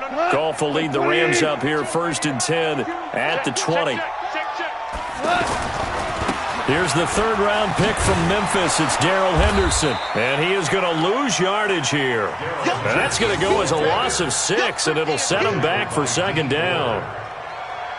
Goff will lead the Rams up here 1st and 10 at the 20. Here's the 3rd-round pick from Memphis. It's Darrell Henderson. And he is going to lose yardage here. And that's going to go as a loss of 6, and it'll set him back for 2nd down.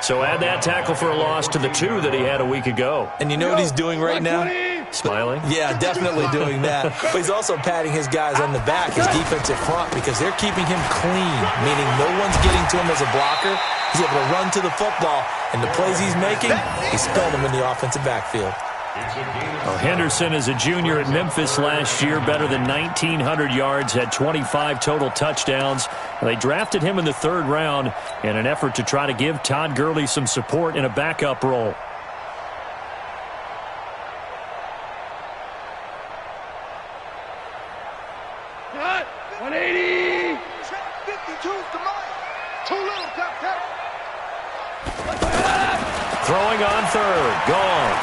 So add that tackle for a loss to the 2 that he had a week ago. And you know what he's doing right now? Smiling? Yeah, definitely doing that. But he's also patting his guys on the back, his defensive front, because they're keeping him clean, meaning no one's getting to him as a blocker. He's able to run to the football, and the plays he's making, he's spelling them in the offensive backfield. Well, Henderson is a junior at Memphis last year, better than 1,900 yards, had 25 total touchdowns. They drafted him in the 3rd round in an effort to try to give Todd Gurley some support in a backup role. Cut! 180! 52, come on! Too little, tap. Throwing on 3rd, gone.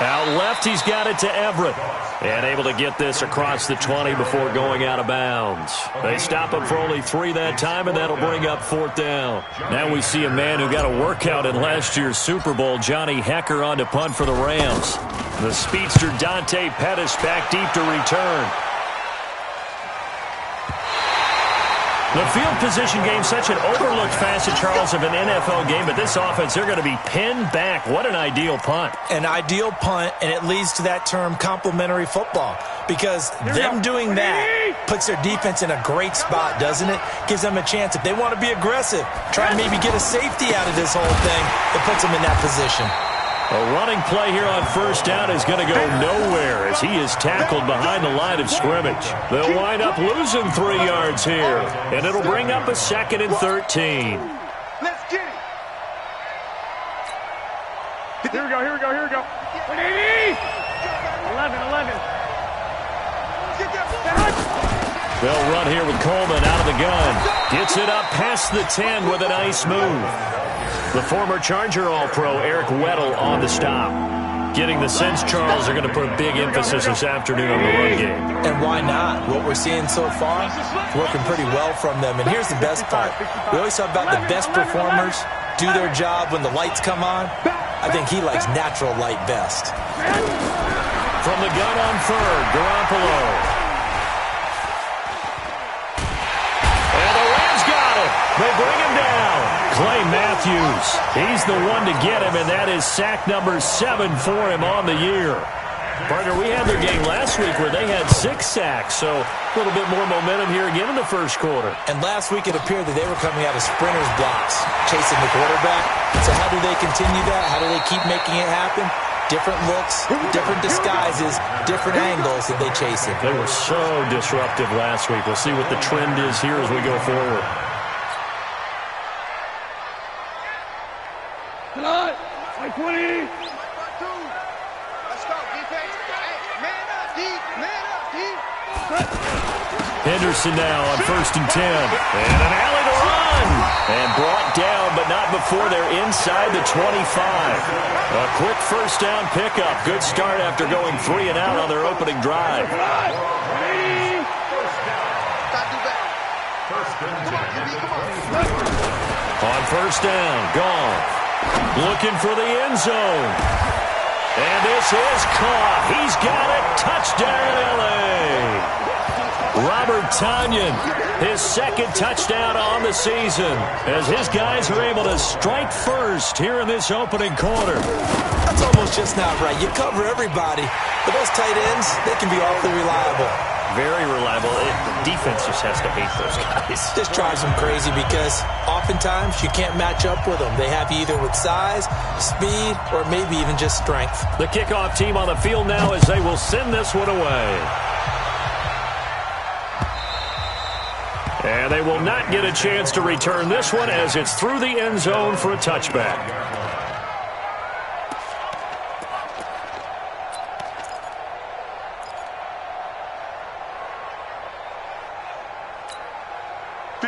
Out left, he's got it to Everett. And able to get this across the 20 before going out of bounds. They stop him for only 3 that time, and that'll bring up 4th down. Now we see a man who got a workout in last year's Super Bowl, Johnny Hecker, on to punt for the Rams. The speedster Dante Pettis back deep to return. The field position game, such an overlooked facet, Charles, of an NFL game, but this offense, they're going to be pinned back. What an ideal punt. An ideal punt, and it leads to that term complementary football, because them doing that puts their defense in a great spot, doesn't it? Gives them a chance. If they want to be aggressive, try and maybe get a safety out of this whole thing, it puts them in that position. A running play here on 1st down is going to go nowhere as he is tackled behind the line of scrimmage. They'll wind up losing 3 yards here, and it'll bring up a 2nd and 13. Let's get it. Here we go. 180! 11. They'll run here with Coleman out of the gun. Gets it up past the 10 with a nice move. The former Charger All-Pro Eric Weddle on the stop. Getting the sense, Charles, are going to put a big emphasis this afternoon on the run game. And why not? What we're seeing so far, working pretty well from them. And here's the best part. We always talk about the best performers do their job when the lights come on. I think he likes natural light best. From the gun on 3rd, Garoppolo. And the Rams got it. They bring him down. Clay Matthews, he's the one to get him, and that is sack number 7 for him on the year. Partner, we had their game last week where they had 6 sacks, so a little bit more momentum here again in the 1st quarter. And last week it appeared that they were coming out of sprinters blocks, chasing the quarterback. So how do they continue that? How do they keep making it happen? Different looks, different disguises, different angles that they chase it. They were so disruptive last week. We'll see what the trend is here as we go forward. Tonight, 20. Let's go, defense. Hey, man up, deep. Henderson now on 1st and 10. And an alley to run. And brought down, but not before they're inside the 25. A quick 1st down pickup. Good start after going 3 and out on their opening drive. On 1st down, gone. Looking for the end zone. And this is caught. He's got it. Touchdown, L.A. Robert Tonyan, his 2nd touchdown on the season, as his guys are able to strike first here in this opening quarter. That's almost just not right. You cover everybody, but those tight ends, they can be awfully reliable. Very reliable. The defense just has to hate those guys. This drives them crazy because oftentimes you can't match up with them. They have you either with size, speed, or maybe even just strength. The kickoff team on the field now as they will send this one away. And they will not get a chance to return this one as it's through the end zone for a touchback.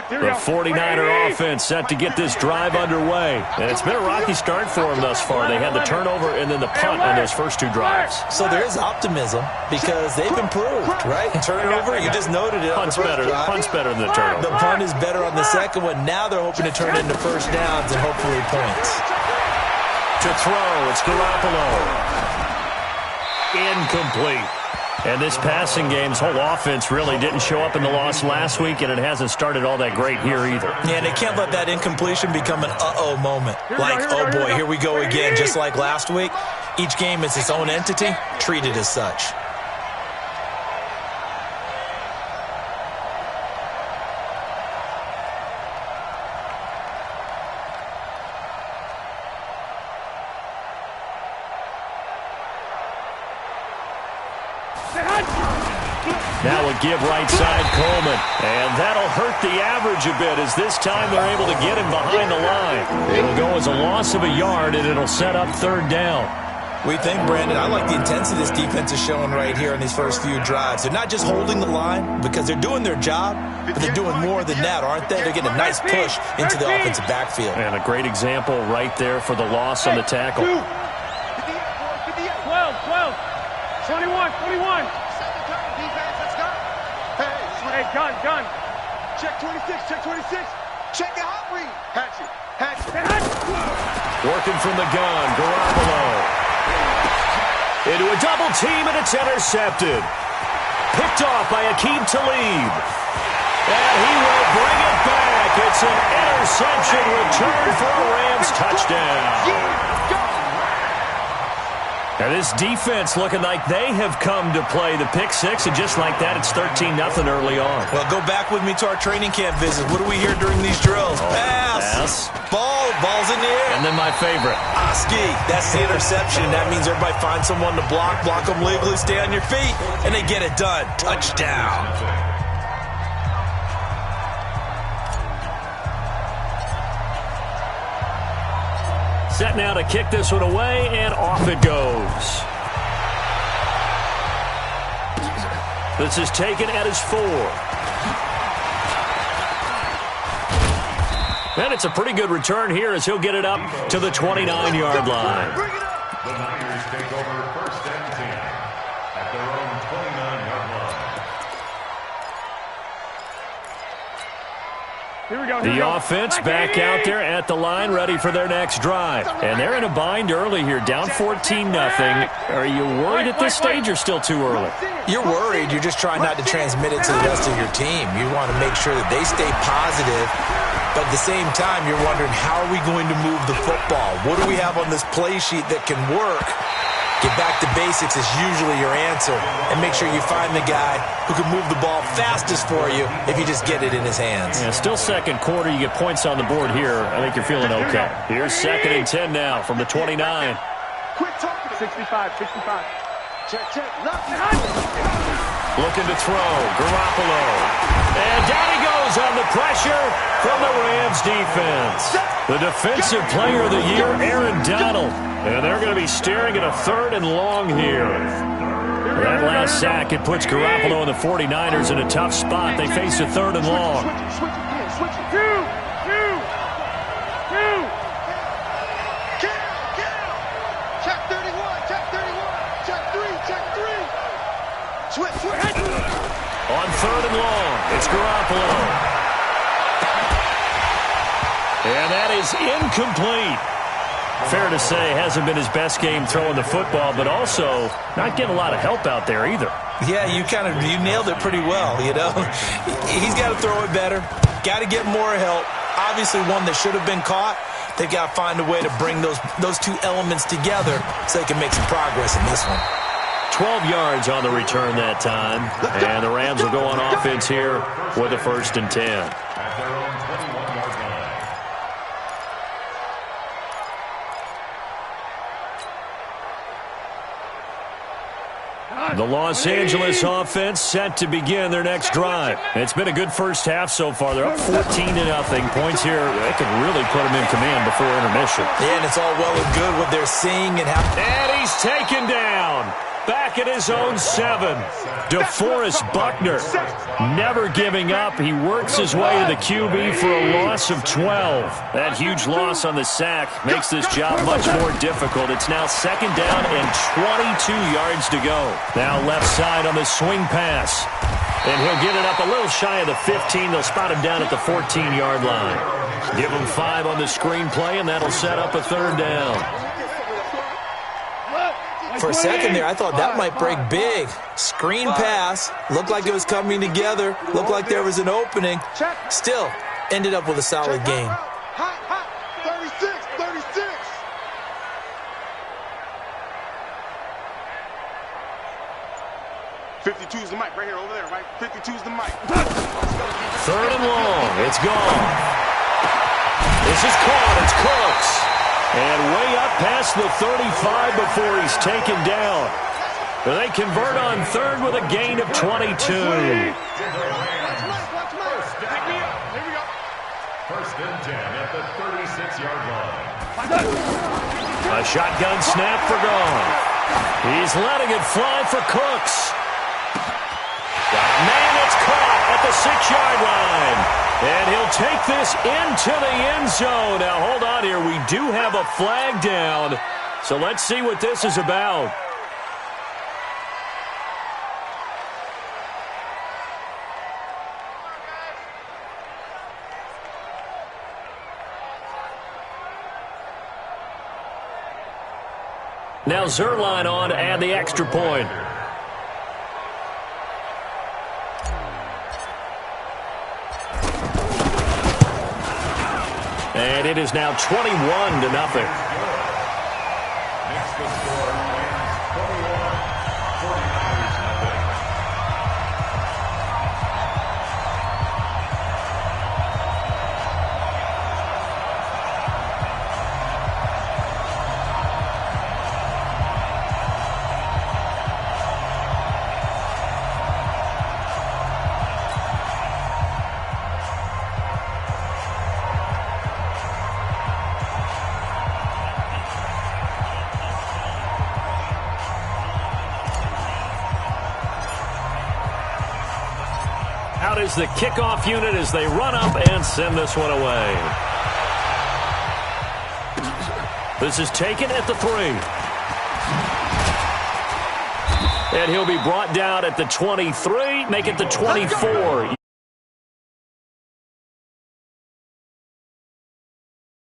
The 49er offense set to get this drive underway. And it's been a rocky start for them thus far. They had the turnover and then the punt on those first two drives. So there is optimism because they've improved, right? Turnover, you just noted it. Punt's better than the turnover. The punt is better on the second one. Now they're hoping to turn it into first downs and hopefully points. To throw, it's Garoppolo. Incomplete. And this passing game's whole offense really didn't show up in the loss last week, and it hasn't started all that great here either. Yeah, and they can't let that incompletion become an uh-oh moment. Like, oh boy, here we go again, just like last week. Each game is its own entity, treated as such. Now a give right side Coleman. And that'll hurt the average a bit as this time they're able to get him behind the line. It'll go as a loss of a yard, and it'll set up third down. We think, Brandon, I like the intensity this defense is showing right here in these first few drives. They're not just holding the line because they're doing their job, but they're doing more than that, aren't they? They're getting a nice push into the offensive backfield. And a great example right there for the loss on the tackle. 12, 21, 21. Hey, gun. Check 26. Check the hot read. Hatchet. Working from the gun, Garoppolo. Into a double team, and it's intercepted. Picked off by Akeem Talib. And he will bring it back. It's an interception return for a Rams touchdown. And this defense looking like they have come to play the pick six, and just like that, it's 13-0 early on. Well, go back with me to our training camp visit. What do we hear during these drills? Pass. Ball's in the air. And then my favorite. Ski. That's the interception. That means everybody finds someone to block them legally, stay on your feet, and they get it done. Touchdown. Set now to kick this one away, and off it goes. This is taken at his 4. And it's a pretty good return here as he'll get it up to the 29-yard line. The Niners take over first and 10 at their own 29-yard line. Here we go. The offense back out there at the line, ready for their next drive. And they're in a bind early here, down 14-0. Are you worried at this stage or still too early? You're worried. You're just trying not to transmit it to the rest of your team. You want to make sure that they stay positive. But at the same time, you're wondering, how are we going to move the football? What do we have on this play sheet that can work? Get back to basics is usually your answer. And make sure you find the guy who can move the ball fastest for you if you just get it in his hands. Yeah, still second quarter. You get points on the board here. I think you're feeling okay. Here's 2nd and 10 now from the 29. Quick talk. 65. Check. Looking to throw. Garoppolo. And down he goes on the pressure from the Rams defense. The defensive player of the year, Aaron Donald. And they're going to be staring at a 3rd and long here. That last sack, it puts Garoppolo and the 49ers in a tough spot. They face a 3rd and long. Switch it. Check 31. Check 3. Switch. On 3rd and long, it's Garoppolo. And that is incomplete. Fair to say, hasn't been his best game throwing the football, but also not getting a lot of help out there either. Yeah, you nailed it pretty well, you know. He's got to throw it better. Got to get more help. Obviously one that should have been caught. They've got to find a way to bring those two elements together so they can make some progress in this one. 12 yards on the return that time. And the Rams will go on offense here with a 1st and 10. At their own 21-yard line. The Los Angeles offense set to begin their next drive. It's been a good first half so far. They're up 14-0. Points here, they could really put them in command before intermission. Yeah, and it's all well and good what they're seeing and how. And he's taken down. back at his own 7. DeForest Buckner never giving up. He works his way to the QB for a loss of 12. That huge loss on the sack makes this job much more difficult. It's now 2nd down and 22 yards to go. Now left side on the swing pass. And he'll get it up a little shy of the 15. They'll spot him down at the 14-yard line. Give him 5 on the screen play, and that'll set up a 3rd down. For a second there, I thought that might break big. Screen pass. Looked like it was coming together. Looked like there was an opening. Still, ended up with a solid game. 36. 52 is the mic right here, over there, right? 52 is the mic. 3rd and long. It's gone. This is caught. It's Cooks. And way up past the 35 before he's taken down. They convert on 3rd with a gain of 22. First and 10 at the 36-yard line. A shotgun snap for Gone. He's letting it fly for Cooks. Man, it's caught at the 6-yard line. And he'll take this into the end zone. Now, hold on here. We do have a flag down. So let's see what this is about. Now Zerline on to add the extra point. And it is now 21-0. Makes the score Rams 21, 49ers nothing. Out is the kickoff unit as they run up and send this one away. This is taken at the 3. And he'll be brought down at the 23, make it the 24.